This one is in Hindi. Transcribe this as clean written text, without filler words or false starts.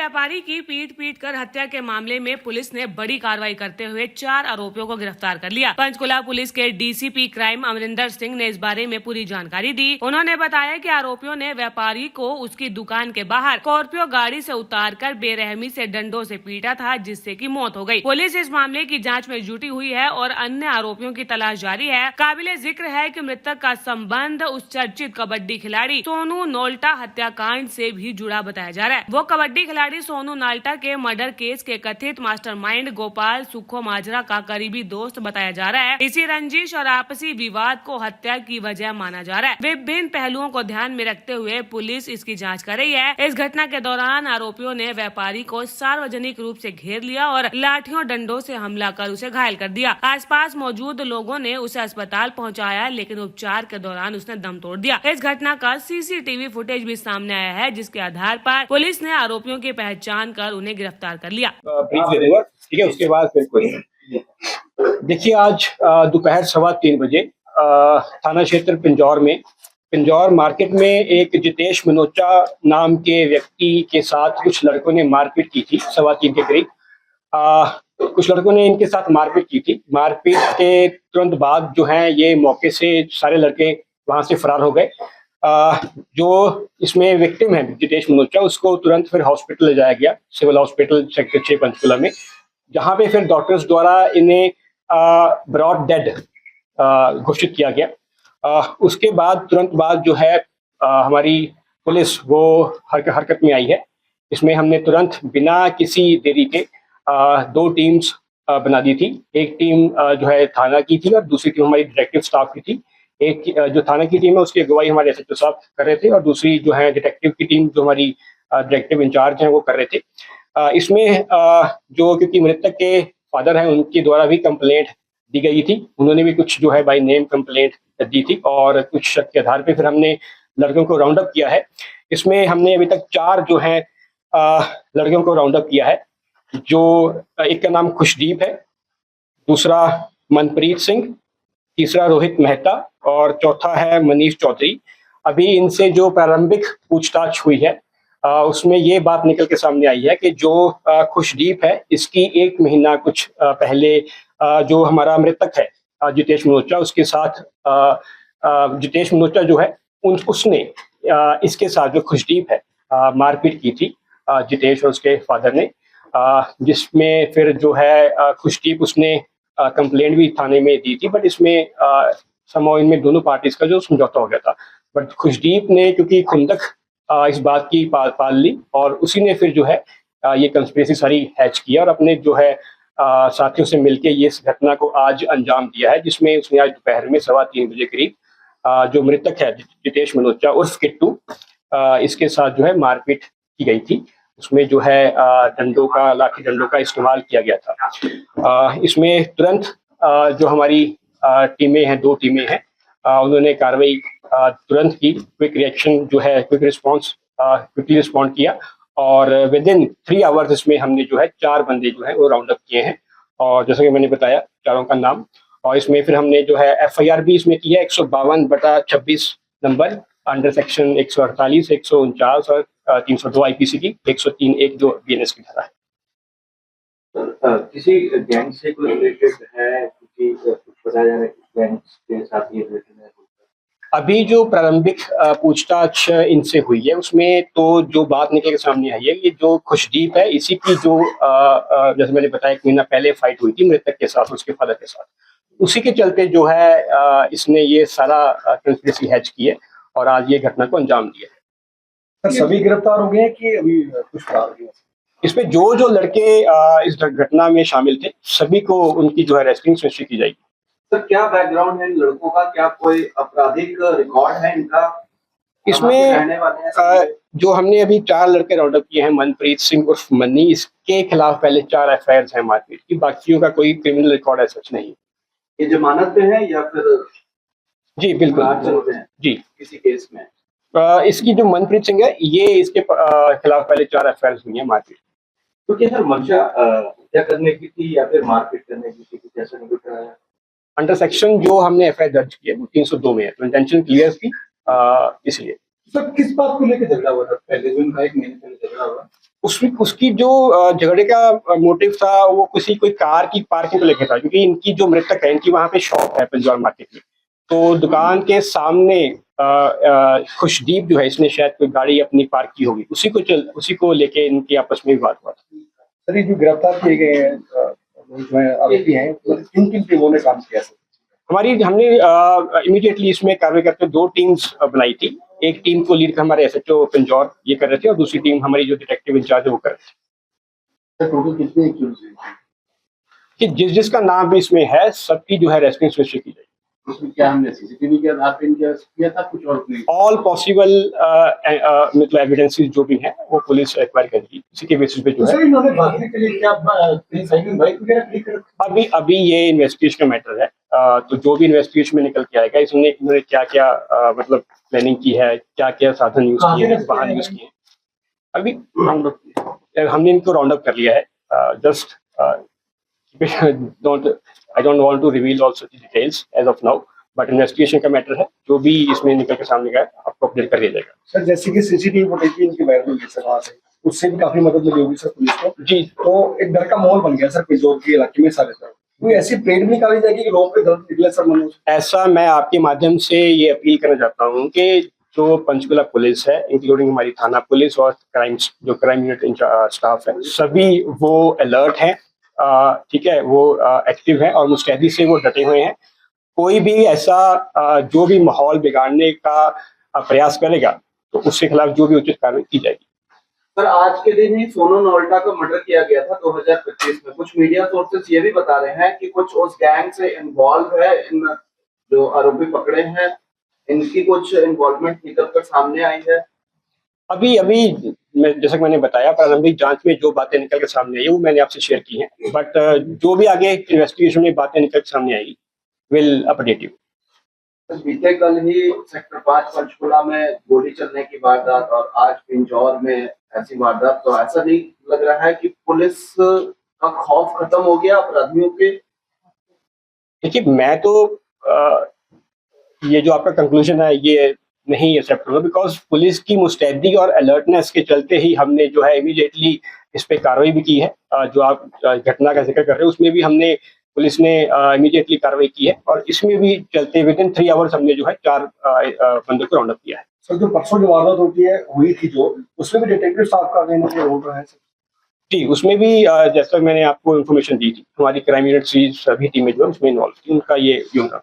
व्यापारी की पीट पीट कर हत्या के मामले में पुलिस ने बड़ी कार्रवाई करते हुए 4 आरोपियों को गिरफ्तार कर लिया। पंचकुला पुलिस के डीसीपी क्राइम अमरिंदर सिंह ने इस बारे में पूरी जानकारी दी। उन्होंने बताया कि आरोपियों ने व्यापारी को उसकी दुकान के बाहर स्कॉर्पियो गाड़ी से उतारकर बेरहमी से डंडों से पीटा था, जिससे कि मौत हो गई। पुलिस इस मामले की जाँच में जुटी हुई है और अन्य आरोपियों की तलाश जारी है। काबिले जिक्र है कि मृतक का संबंध उस चर्चित कबड्डी खिलाड़ी सोनू नोल्टा हत्याकांड से भी जुड़ा बताया जा रहा है। वो कबड्डी खिलाड़ी सोनू नाल्टा के मर्डर केस के कथित मास्टरमाइंड गोपाल सुखो माजरा का करीबी दोस्त बताया जा रहा है। इसी रंजिश और आपसी विवाद को हत्या की वजह माना जा रहा है। विभिन्न पहलुओं को ध्यान में रखते हुए पुलिस इसकी जांच कर रही है। इस घटना के दौरान आरोपियों ने व्यापारी को सार्वजनिक रूप से घेर लिया और लाठियों डंडों से हमला कर उसे घायल कर दिया। आसपास मौजूद लोगों ने उसे अस्पताल पहुंचाया, लेकिन उपचार के दौरान उसने दम तोड़ दिया। इस घटना का सीसीटीवी फुटेज भी सामने आया है, जिसके आधार पर पुलिस ने आरोपियों की पहचान कर उन्हें गिरफ्तार कर लिया। ठीक है, उसके बाद फिर कोई देखिए, आज दोपहर 3:15 बजे थाना क्षेत्र पिंजौर मार्केट में एक जितेश मनोचा नाम के व्यक्ति के साथ कुछ लड़कों ने मारपीट की थी। 3:15 के करीब कुछ लड़कों ने इनके साथ मारपीट की थी। मारपीट के तुरंत बाद जो है ये मौके से सारे लड़के वहां से फरार हो गए। जो इसमें विक्टिम है जितेश मनोचा, उसको तुरंत फिर हॉस्पिटल ले जाया गया, सिविल हॉस्पिटल सेक्टर 6 पंचकुला में, जहां पे फिर डॉक्टर्स द्वारा इन्हें ब्रॉड डेड घोषित किया गया। उसके बाद तुरंत बाद जो है हमारी पुलिस वो हरकत में आई है। इसमें हमने तुरंत बिना किसी देरी के 2 टीम्स बना दी थी। एक टीम जो है थाना की थी और दूसरी टीम हमारी डिटेक्टिव स्टाफ की थी। एक जो थाना की टीम है उसकी अगुवाई हमारे एसएचओ साहब कर रहे थे और दूसरी जो है डिटेक्टिव की टीम जो हमारी डिटेक्टिव इंचार्ज हैं वो कर रहे थे। इसमें जो क्योंकि मृतक के फादर हैं उनके द्वारा भी कंप्लेंट दी गई थी, उन्होंने भी कुछ जो है बाय नेम कंप्लेंट दी थी और कुछ शक के आधार पे फिर हमने लड़कियों को राउंड अप किया है। इसमें हमने अभी तक 4 जो है लड़कियों को राउंड अप किया है। जो एक का नाम खुशदीप है, दूसरा मनप्रीत सिंह, तीसरा रोहित मेहता और चौथा है मनीष चौधरी। अभी इनसे जो प्रारंभिक पूछताछ हुई है उसमें ये बात निकल के सामने आई है कि जो खुशदीप है इसकी 1 महीना कुछ पहले जो हमारा मृतक है जितेश मनोचा, उसके साथ जितेश मनोचा जो है उसने इसके साथ जो खुशदीप है मारपीट की थी जितेश और उसके फादर ने, जिसमें फिर जो है खुशदीप उसने कंप्लेंट भी थाने में दी थी, बट इसमें समहाउ इनमें दोनों पार्टीज का जो समझौता हो गया था। बट खुशदीप ने क्योंकि खुंदक इस बात की पाल ली और उसी ने फिर जो है ये कंस्पिरेसी सारी हैच किया और अपने जो है साथियों से मिलके ये इस घटना को आज अंजाम दिया है, जिसमें उसने आज दोपहर में 3:15 बजे करीब जो मृतक है जितेश मनोचा उर्फ किट्टू, इसके साथ जो है मारपीट की गई थी। उसमें जो है लाठी डंडों का इस्तेमाल किया गया था। इसमें तुरंत जो हमारी टीमें हैं, 2 टीमें हैं, उन्होंने कार्रवाई तुरंत की। क्विक रिस्पॉन्स क्विकली रिस्पॉन्ड किया और विद इन 3 आवर्स इसमें हमने जो है 4 बंदे जो है वो राउंड अप किए हैं और जैसा कि मैंने बताया चारों का नाम। और इसमें फिर हमने जो है FIR भी इसमें की है 152/26 नंबर अंडर सेक्शन 148, 149 और 302 IPC की, 103(1) जो BNS की धारा है। किसी गैंग से कोई रिलेटेड है, क्योंकि कुछ बताया जा रहा है कि गैंग के साथ ये रिलेटेड है? अभी जो प्रारंभिक पूछताछ इनसे हुई है उसमें तो जो बात निकल के सामने आई है, ये जो खुशदीप है इसी की जो जैसे मैंने बताया 1 महीना पहले फाइट हुई थी मृतक के साथ, उसके फादर के साथ, उसी के चलते जो है इसने ये सारा कंस्पिरेसी हैच की है और आज ये घटना को अंजाम दिया है। सभी गिरफ्तार हो गए हैं कि अभी कुछ फरार हुए? इसमें जो लड़के इस घटना में शामिल थे सभी को उनकी जो है रेस्टिंग सुनिश्चित की जाएगी। सर, क्या बैकग्राउंड है इन लड़कों का? क्या कोई आपराधिक रिकॉर्ड है इनका? इसमें जो हमने अभी 4 लड़के राउंड अप किए हैं, मनप्रीत सिंह उर्फ मनी, इसके खिलाफ पहले 4 FIR हैं मारपीट की, बाकियों का कोई क्रिमिनल रिकॉर्ड है सच नहीं। ये जमानत पे है या फिर? जी बिल्कुल जी, किसी केस में? इसकी जो मनप्रीत सिंह है ये इसके खिलाफ पहले 4 FIR हुई है मारपीट। तो क्या सर मंशा हत्या करने की थी या फिर मारपीट करने की थी, कुछ ऐसा नहीं कुछ रहा है? अंडर सेक्शन जो हमने FIR दर्ज किया वो 302 में है, तो इंटेंशन क्लियर थी इसलिए। सर किस बात को लेकर झगड़ा हुआ था पहले, जो इनका 1 महीने पहले झगड़ा हुआ? उसकी जो झगड़े का मोटिव था वो किसी कोई कार की पार्किंग को लेकर था, क्योंकि इनकी जो मृतक है इनकी वहां पे शॉप है पंजौर मार्केट में, तो दुकान के सामने खुशदीप जो है इसने शायद कोई गाड़ी अपनी पार्क की होगी, उसी को लेके इनके आपस में विवाद हुआ था। सर ये जो गिरफ्तार किए गए हैं लोग जो है आरोपी हैं, मतलब किन किन टीमों ने काम किया सर? हमने इमीडिएटली इसमें कार्रवाई करते 2 टीम्स बनाई थी। एक टीम को लीड हमारे एसएचओ पंजौर ये कर रहे थे और दूसरी टीम हमारी जो डिटेक्टिव इंचार्ज है वो कर रहे थे। सर टोटल कितने एक्यूज हैं? कि जिसका नाम भी इसमें है सबकी जो है रेस्टिंग सुनिश्चित की जाएगी। उसमें क्या हमने सीसीटीवी के आधार पर इनका किया था कुछ और नहीं? ऑल पॉसिबल मतलब एविडेंसेस जो भी हैं वो पुलिस एक्वायर करेगी, इसी के बेसिस पे जो है। सर इन्होंने भागने के लिए क्या साइकिल बाइक वगैरह खड़ी कर? अभी ये इन्वेस्टिगेशन का मैटर है, तो जो भी इन्वेस्टिगेशन में निकल के आएगा इन्होंने क्या क्या मतलब प्लानिंग की है, क्या क्या साधन यूज किए हैं, वाहन यूज किए हैं, अभी राउंड अप हमने इनको राउंड अप कर लिया है। Just I don't want to reveal all such details as of now, but investigation का मैटर है, जो भी इसमें निकल के सामने गया आपको अपडेट कर दिया जाएगा। सर जैसे कि सीसीटीवी फुटेज भी इनकी वायरल हुई है सर, वहाँ से उससे भी काफी मदद मिली होगी सर पुलिस को जी। तो एक डर का माहौल बन गया सर पंजौर के इलाके में सारे तरफ, कोई ऐसी प्लेट निकाली जाएगी कि लोगों के गलत निकले सर मनोज? ऐसा मैं आपके माध्यम से ये अपील करना चाहता हूँ कि जो पंचकुला पुलिस है, इंक्लूडिंग हमारी थाना पुलिस और क्राइम यूनिट स्टाफ है, सभी वो अलर्ट हैं, ठीक है, वो एक्टिव है और मुस्तैदी से वो डटे हुए हैं। कोई भी ऐसा जो भी माहौल बिगाड़ने का प्रयास करेगा तो उसके खिलाफ जो भी उचित कार्रवाई की जाएगी। सर आज के दिन ही सोनू नोल्टा का मर्डर किया गया था 2025 में। कुछ मीडिया सोर्सेस ये भी बता रहे हैं कि कुछ उस गैंग से इन्वॉल्व है, इन जो आरोपी पकड़े हैं इनकी कुछ इन्वॉल्वमेंट निकल कर सामने आई है। अभी जैसा कि मैंने बताया, प्रारंभिक जांच में जो बातें निकल के सामने आई वो मैंने आपसे शेयर की हैं, बट जो भी आगे इन्वेस्टिगेशन में बातें निकल के सामने आएगी विल अपडेट यू। बीते कल ही सेक्टर 5 पंचकुला में गोली चलने की वारदात और आज पिंजौर में ऐसी वारदात, तो ऐसा नहीं लग रहा है कि पुलिस का खौफ खत्म हो गया अपराधियों के? देखिए मैं तो ये जो आपका कंक्लूजन है ये नहीं एक्सेप्ट होगा, बिकॉज पुलिस की मुस्तैदी और अलर्टनेस के चलते ही हमने जो है इमीडिएटली इस पे कार्रवाई भी की है। जो आप घटना का जिक्र कर रहे हो उसमें भी पुलिस ने इमीडिएटली कार्रवाई की है और इसमें भी चलते विदिन 3 आवर्स हमने जो है 4 बंदों को राउंड अप किया है। सर जो परसों जो वारदात हुई थी जो, उसमें भी डिटेक्टिव स्टाफ का रोल रहा है सर? जी, उसमें भी जैसा मैंने आपको इन्फॉर्मेशन दी थी, हमारी क्राइम यूनिट की सभी टीमें जो है उसमें इन्वॉल्व थी, उनका ये यूनिट।